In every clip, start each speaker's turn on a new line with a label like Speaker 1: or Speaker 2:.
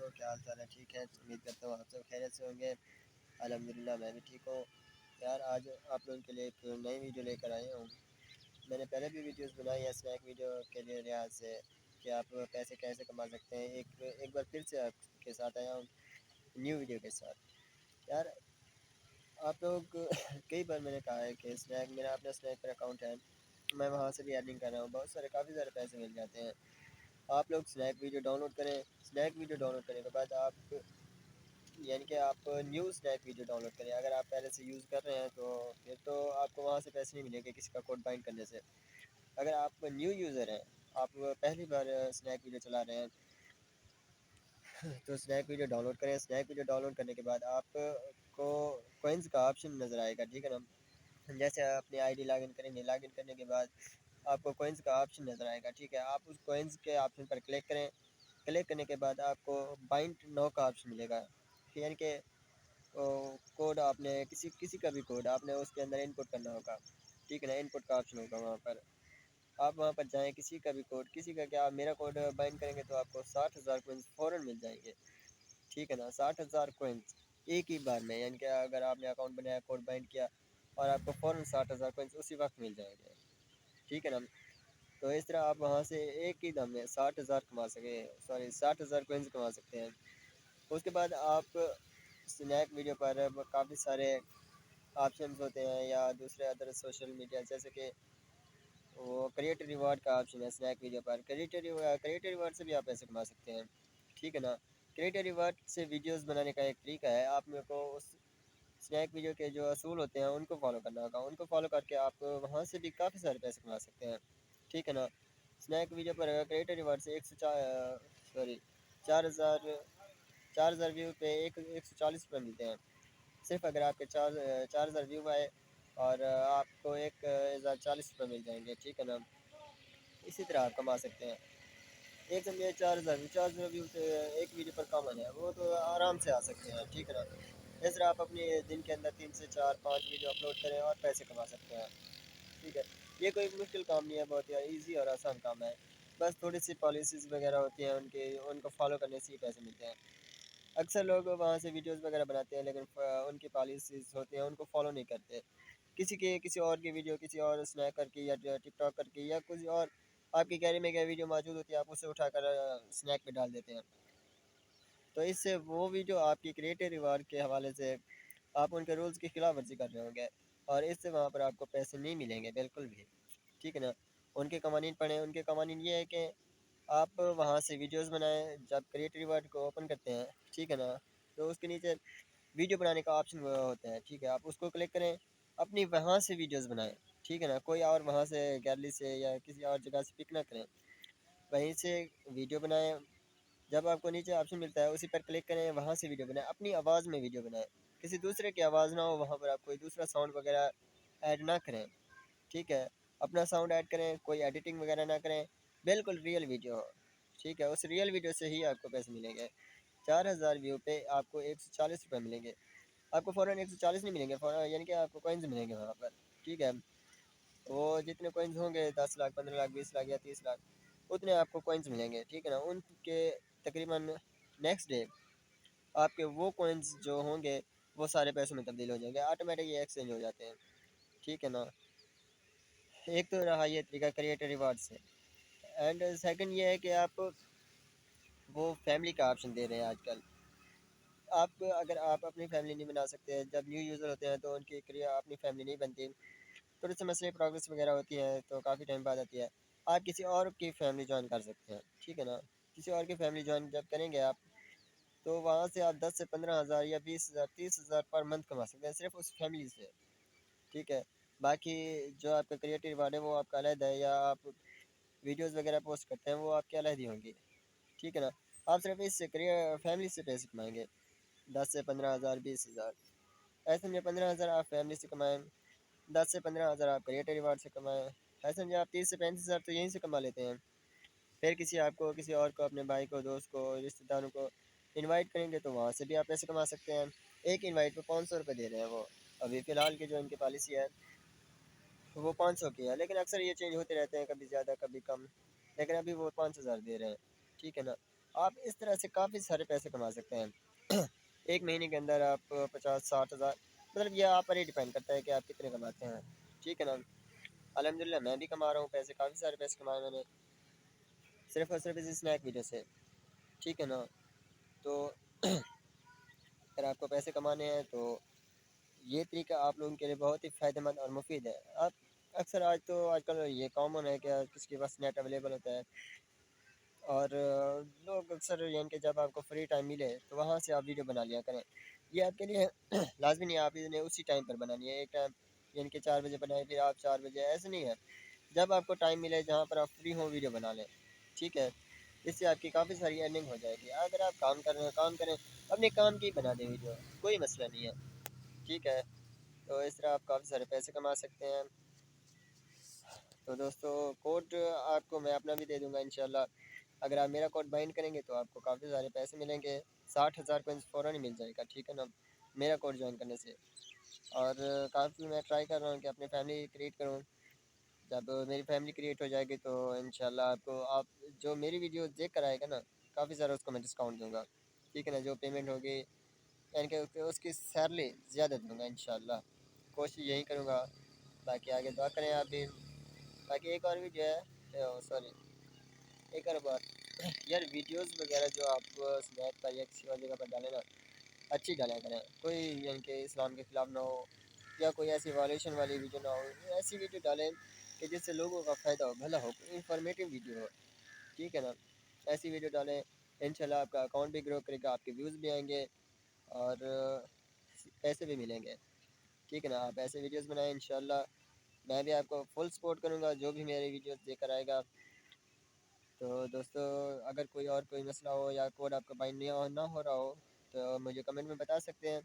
Speaker 1: علیکم، کیا حال چال ہے؟ ٹھیک ہے، امید کرتا ہوں آپ سب خیریت سے ہوں گے۔ الحمدللہ میں بھی ٹھیک ہوں یار۔ آج آپ لوگوں کے لیے ایک نئی ویڈیو لے کر آیا ہوں۔ میں نے پہلے بھی ویڈیوز بنائی ہیں اسنیک ویڈیو کے لیے لحاظ سے کہ آپ پیسے کیسے کما سکتے ہیں۔ ایک بار پھر سے آپ کے ساتھ آیا ہوں نیو ویڈیو کے ساتھ یار۔ آپ لوگ کئی بار میں نے کہا ہے کہ اسنیک میرا اپنا اسنیک پر اکاؤنٹ ہے، میں وہاں سے بھی ارننگ کر رہا ہوں، بہت سارے کافی سارے پیسے مل جاتے ہیں۔ آپ لوگ اسنیک ویڈیو ڈاؤن لوڈ کریں، اسنیک ویڈیو ڈاؤن لوڈ کرنے کے بعد آپ یعنی کہ آپ new snake video download کریں۔ اگر آپ پہلے سے یوز کر رہے ہیں تو پھر تو آپ کو وہاں سے پیسے نہیں ملیں گے کسی کا کوڈ بائنڈ کرنے سے۔ اگر آپ نیو یوزر ہیں، آپ پہلی بار اسنیک ویڈیو چلا رہے ہیں تو اسنیک ویڈیو ڈاؤن لوڈ کریں۔ اسنیک ویڈیو ڈاؤن لوڈ کرنے کے بعد آپ کو کوئنز کا آپشن نظر آئے گا، ٹھیک ہے نا۔ جیسے اپنی آئی ڈی لاگ ان کریں گے، لاگ ان کرنے کے بعد آپ کو کوئنز کا آپشن نظر آئے گا، ٹھیک ہے۔ آپ اس کوئنز کے آپشن پر کلک کریں، کلک کرنے کے بعد آپ کو بائنڈ نو کا آپشن ملے گا، یعنی کہ کوڈ آپ نے کسی کا بھی کوڈ آپ نے اس کے اندر انپٹ کرنا ہوگا، ٹھیک ہے نا۔ انپٹ کا آپشن ہوگا وہاں پر، آپ وہاں پر جائیں، کسی کا بھی کوڈ، کسی کا کیا میرا کوڈ بائنڈ کریں گے تو آپ کو 60,000 کوئنز فوراً مل جائیں گے، ٹھیک ہے نا۔ 60,000 کوئنز ایک ہی بار میں، یعنی کہ اگر آپ نے اکاؤنٹ بنایا، کوڈ بائنڈ کیا اور آپ کو فوراً 60,000 کوئنز اسی وقت مل جائیں گے، ٹھیک ہے نا۔ تو اس طرح آپ وہاں سے ایک ہی دم میں 60,000 کوئنز کما سکتے ہیں۔ اس کے بعد آپ اسنیک ویڈیو پر کافی سارے آپشنز ہوتے ہیں یا دوسرے ادر سوشل میڈیا، جیسے کہ وہ کریٹر ریوارڈ کا آپشن ہے اسنیک ویڈیو پر۔ کریٹر ریوارڈ سے بھی آپ پیسے کما سکتے ہیں، ٹھیک ہے نا۔ کریٹر ریوارڈ سے ویڈیوز بنانے کا ایک طریقہ ہے، آپ میرے کو اس اسنیک ویڈیو کے جو اصول ہوتے ہیں ان کو فالو کرنا ہوگا، ان کو فالو کر کے آپ وہاں سے بھی کافی سارے پیسے کما سکتے ہیں، ٹھیک ہے نا۔ اسنیک ویڈیو پر کریٹر ریوارڈ سے 4,000 ویو پہ 140 روپے ملتے ہیں، صرف اگر آپ کے 4,000 ویو آئے اور آپ کو 1,040 روپے مل جائیں گے، ٹھیک ہے نا۔ اسی طرح آپ کما سکتے ہیں۔ ایک سمجھے 4,000 ویو سے ایک ویڈیو پر کام آنا ہے وہ تو آرام سے آ سکتے ہیں، ٹھیک ہے نا۔ اس طرح آپ اپنے دن کے اندر 3 سے 4 5 ویڈیو اپلوڈ کریں اور پیسے کما سکتے ہیں، ٹھیک ہے۔ یہ کوئی مشکل کام نہیں ہے، بہت ہی ایزی اور آسان کام ہے، بس تھوڑی سی پالیسیز وغیرہ ہوتی ہیں ان کو فالو کرنے سے ہی پیسے ملتے ہیں۔ اکثر لوگ وہاں سے ویڈیوز وغیرہ بناتے ہیں لیکن ان کی پالیسیز ہوتی ہیں ان کو فالو نہیں کرتے۔ کسی اور کی ویڈیو، کسی اور اسنیکر کی یا ٹک ٹاکر کی یا کچھ اور آپ کی گیلری میں کیا ویڈیو موجود ہوتی ہے، آپ اسے اٹھا کر اسنیک پہ ڈال دیتے ہیں، تو اس سے وہ ویڈیو آپ کی کریٹر ریوارڈ کے حوالے سے آپ ان کے رولز کی خلاف ورزی کر رہے ہوں گے اور اس سے وہاں پر آپ کو پیسے نہیں ملیں گے بالکل بھی، ٹھیک ہے نا۔ ان کے قوانین پڑھیں، ان کے قوانین یہ ہے کہ آپ وہاں سے ویڈیوز بنائیں، جب کریٹر ریوارڈ کو اوپن کرتے ہیں، ٹھیک ہے نا، تو اس کے نیچے ویڈیو بنانے کا آپشن ہوتا ہے، ٹھیک ہے۔ آپ اس کو کلک کریں، اپنی وہاں سے ویڈیوز بنائیں، ٹھیک ہے نا۔ کوئی اور وہاں سے گیلری سے یا کسی اور جگہ سے پک نہ کریں، وہیں سے ویڈیو بنائیں۔ جب آپ کو نیچے آپشن ملتا ہے اسی پر کلک کریں، وہاں سے ویڈیو بنائیں، اپنی آواز میں ویڈیو بنائیں، کسی دوسرے کی آواز نہ ہو وہاں پر، آپ کوئی دوسرا ساؤنڈ وغیرہ ایڈ نہ کریں، ٹھیک ہے۔ اپنا ساؤنڈ ایڈ کریں، کوئی ایڈیٹنگ وغیرہ نہ کریں، بالکل ریئل ویڈیو ہو، ٹھیک ہے۔ اس ریئل ویڈیو سے ہی آپ کو پیسے ملیں گے۔ 4,000 ویو پہ آپ کو 140 روپے ملیں گے، آپ کو فوراً 140 نہیں ملیں گے، یعنی کہ آپ کو کوئنز ملیں گے وہاں پر، ٹھیک ہے۔ وہ جتنے کوئنز ہوں گے 10 لاکھ 15 لاکھ 20 لاکھ یا 30 لاکھ اتنے آپ کو کوئنز ملیں گے، ٹھیک ہے نا۔ ان کے تقریباً نیکسٹ ڈے آپ کے وہ کوئنز جو ہوں گے وہ سارے پیسوں میں تبدیل ہو جائیں گے، آٹومیٹک یہ ایکسچینج ہو جاتے ہیں، ٹھیک ہے نا۔ ایک تو رہا یہ طریقہ کریٹر ریوارڈ سے، اینڈ سیکنڈ یہ ہے کہ آپ وہ فیملی کا آپشن دے رہے ہیں آج کل۔ اگر آپ اپنی فیملی نہیں بنا سکتے، جب نیو یوزر ہوتے ہیں تو ان کی اپنی فیملی نہیں بنتی، تھوڑے سے مسئلے پروگرس وغیرہ ہوتی ہے تو کافی ٹائم بعد آتی ہے، آپ کسی اور کی فیملی جوائن کر سکتے ہیں، ٹھیک ہے نا۔ کسی اور کی فیملی جوائن جب کریں گے آپ تو وہاں سے آپ 10 سے 15,000 یا 20,000 30,000 پر منتھ کما سکتے ہیں صرف اس فیملی سے، ٹھیک ہے۔ باقی جو آپ کا کریٹر ریوارڈ ہے وہ آپ کا علیحدہ ہے، یا آپ ویڈیوز وغیرہ پوسٹ کرتے ہیں وہ آپ کی علیحدہ ہوں گی، ٹھیک ہے نا۔ آپ صرف اس سے فیملی سے پیسے کمائیں گے، 10 سے 15,000 20,000، ایسے سمجھے 15,000 آپ فیملی سے کمائیں، 10 سے 15,000 آپ کریٹر ریوارڈ سے کمائیں، ایسے سمجھے آپ 30 سے 35,000 تو یہیں سے کما لیتے ہیں۔ پھر کسی اور کو اپنے بھائی کو، دوست کو، رشتہ داروں کو انوائٹ کریں گے تو وہاں سے بھی آپ پیسے کما سکتے ہیں۔ ایک انوائٹ پہ 500 روپے دے رہے ہیں وہ، ابھی فی الحال کی جو ان کی پالیسی ہے وہ 500 کی ہے، لیکن اکثر یہ چینج ہوتے رہتے ہیں، کبھی زیادہ کبھی کم، لیکن ابھی وہ 5,000 دے رہے ہیں، ٹھیک ہے نا۔ آپ اس طرح سے کافی سارے پیسے کما سکتے ہیں ایک مہینے کے اندر آپ 50-60 ہزار، مطلب یہ آپ پر ہی ڈیپینڈ کرتا ہے کہ آپ کتنے کماتے ہیں، ٹھیک ہے نا۔ الحمدللہ میں بھی کما رہا ہوں پیسے، کافی سارے پیسے کمائے میں نے صرف اور صرف اسی اسنیک ویڈیو سے، ٹھیک ہے نا۔ تو اگر آپ کو پیسے کمانے ہیں تو یہ طریقہ آپ لوگوں کے لیے بہت ہی فائدہ مند اور مفید ہے۔ آپ اکثر آج کل یہ کامن ہے کہ کسی کے پاس نیٹ اویلیبل ہوتا ہے، اور لوگ اکثر یعنی کہ جب آپ کو فری ٹائم ملے تو وہاں سے آپ ویڈیو بنا لیا کریں۔ یہ آپ کے لیے لازمی نہیں ہے آپ نے اسی ٹائم پر بنانی ہے، ایک ٹائم یعنی کہ 4 بجے بنائیں پھر آپ 4 بجے، ایسے نہیں ہے، جب آپ کو ٹائم ملے جہاں پر آپ فری ہوں ویڈیو بنا لیں، ٹھیک ہے۔ اس سے آپ کی کافی ساری ارننگ ہو جائے گی۔ اگر آپ کام کر رہے ہیں کام کریں، اپنے کام کی بنا دیں ویڈیو، کوئی مسئلہ نہیں ہے، ٹھیک ہے۔ تو اس طرح آپ کافی سارے پیسے کما سکتے ہیں۔ تو دوستو کوڈ آپ کو میں اپنا بھی دے دوں گا انشاءاللہ، اگر آپ میرا کوڈ بائنڈ کریں گے تو آپ کو کافی سارے پیسے ملیں گے، 60,000 کوئنس فوراً ہی مل جائے گا، ٹھیک ہے نا، میرا کوڈ جوائن کرنے سے۔ اور کافی میں ٹرائی کر رہا ہوں کہ اپنی فیملی کریٹ کروں، جب میری فیملی کریٹ ہو جائے گی تو انشاءاللہ آپ جو میری ویڈیو دیکھ کر آئے گا نا، کافی سارا اس کو میں ڈسکاؤنٹ دوں گا، ٹھیک ہے نا، جو پیمنٹ ہوگی یعنی کہ اس کی سیلری زیادہ دوں گا انشاءاللہ، کوشش یہی کروں گا۔ باقی آگے دعا کریں آپ بھی۔ باقی ایک اور بھی جو ہے سوری ایک اور بات یار، ویڈیوز وغیرہ جو آپ اسنیپ پر یا کسی اور جگہ پر ڈالیں نا، اچھی ڈالیں کریں، کوئی یعنی کہ اسلام کے خلاف نہ ہو یا کوئی ایسی وائلیشن والی ویڈیو نہ ہو، ایسی ویڈیو ڈالیں کہ جس سے لوگوں کا فائدہ ہو، بھلا ہو، انفارمیٹیو ویڈیو ہو، ٹھیک ہے نا، ایسی ویڈیو ڈالیں، انشاءاللہ آپ کا اکاؤنٹ بھی گرو کرے گا، آپ کے ویوز بھی آئیں گے اور پیسے بھی ملیں گے، ٹھیک ہے نا۔ آپ ایسے ویڈیوز بنائیں انشاءاللہ، میں بھی آپ کو فل سپورٹ کروں گا جو بھی میری ویڈیوز دیکھ کر آئے گا۔ تو دوستو اگر کوئی مسئلہ ہو یا کوڈ آپ کا بائنڈ نہ ہو رہا ہو تو مجھے کمنٹ میں بتا سکتے ہیں۔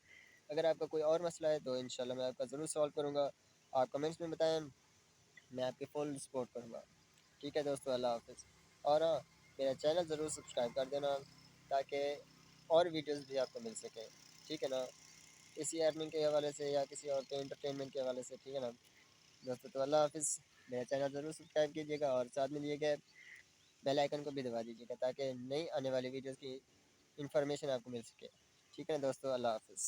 Speaker 1: اگر آپ کا کوئی اور مسئلہ ہے تو انشاءاللہ میں آپ کا ضرور سالو کروں گا، آپ کمنٹس میں بتائیں، میں آپ کی فل سپورٹ کروں گا، ٹھیک ہے دوستو۔ اللہ حافظ۔ اور ہاں، میرا چینل ضرور سبسکرائب کر دینا تاکہ اور ویڈیوز بھی آپ کو مل سکیں، ٹھیک ہے نا، اسی ارننگ کے حوالے سے یا کسی اور کے انٹرٹینمنٹ کے حوالے سے، ٹھیک ہے نا دوستو۔ تو اللہ حافظ، میرا چینل ضرور سبسکرائب کیجیے گا اور ساتھ میں دیے گئے بیل آئیکن کو بھی دبا دیجیے گا تاکہ نئی آنے والی ویڈیوز کی انفارمیشن آپ کو مل سکے، ٹھیک ہے دوستو۔ اللہ حافظ۔